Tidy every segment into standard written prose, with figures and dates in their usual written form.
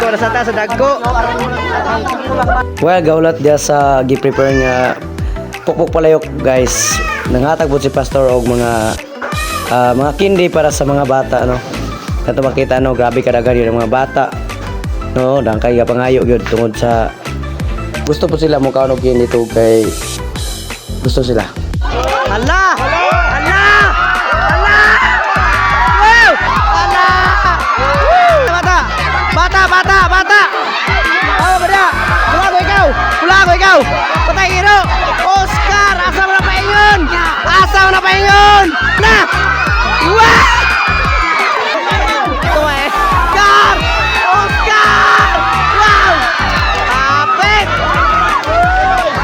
para sa ta sa dagko. Well, gaulat dia sa gi-prepare nga pukpuk palayok guys. Nanghatag po si pastor og mga kindi para sa mga bata no. Kato makita no, grabe kadagan yung mga bata. No, dangkay ka pangayo gyud tungod sa gusto po sila mo kaon og kindi to kay gusto sila. Hala! Hala! Hala! Wow! Hala! Woo! Bata! Bata! Bata! Bata! Oh, bada! Pula ko ikaw! Pula ko ikaw! Patay iro! Oscar! Asa mo na paingon! Asa mo na paingon! Na! Wow! Ito eh! Oscar! Oscar! Wow! Kapit!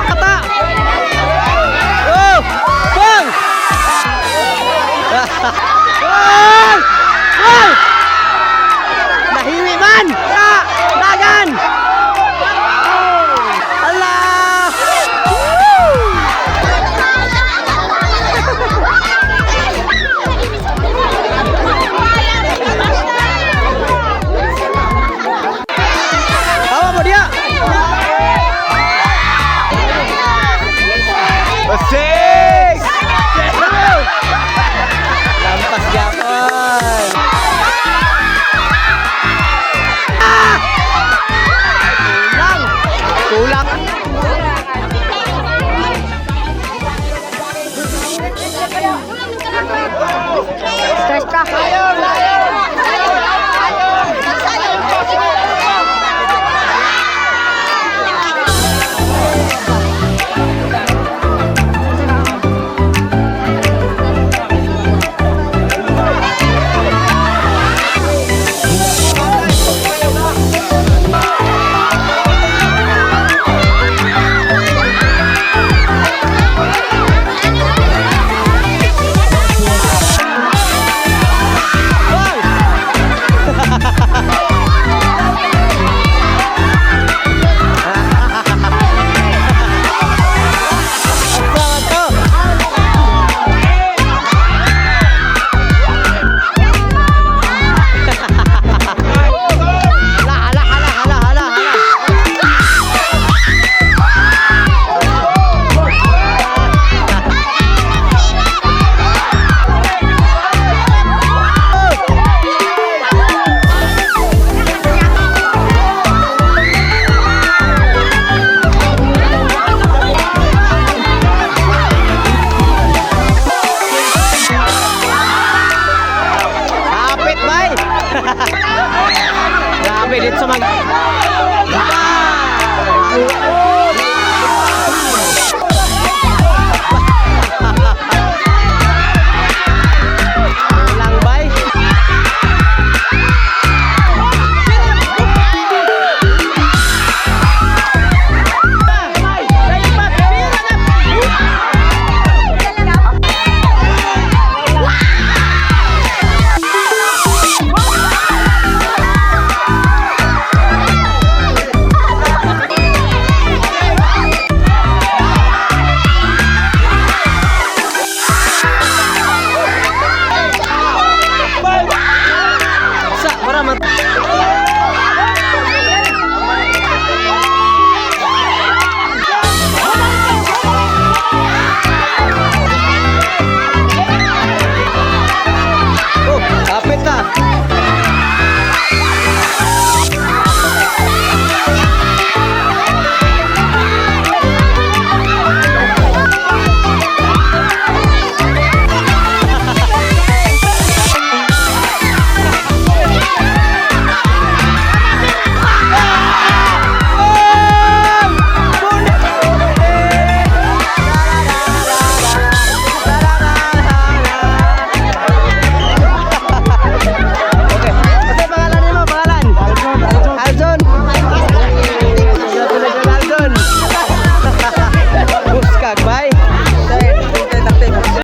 Bata! Oh! Bang! Wow! Wow! Nahiwi man! Dagan! Allah! Woo! Tawa mo dia! Six! Lampas Japon! Kulang! Kulang!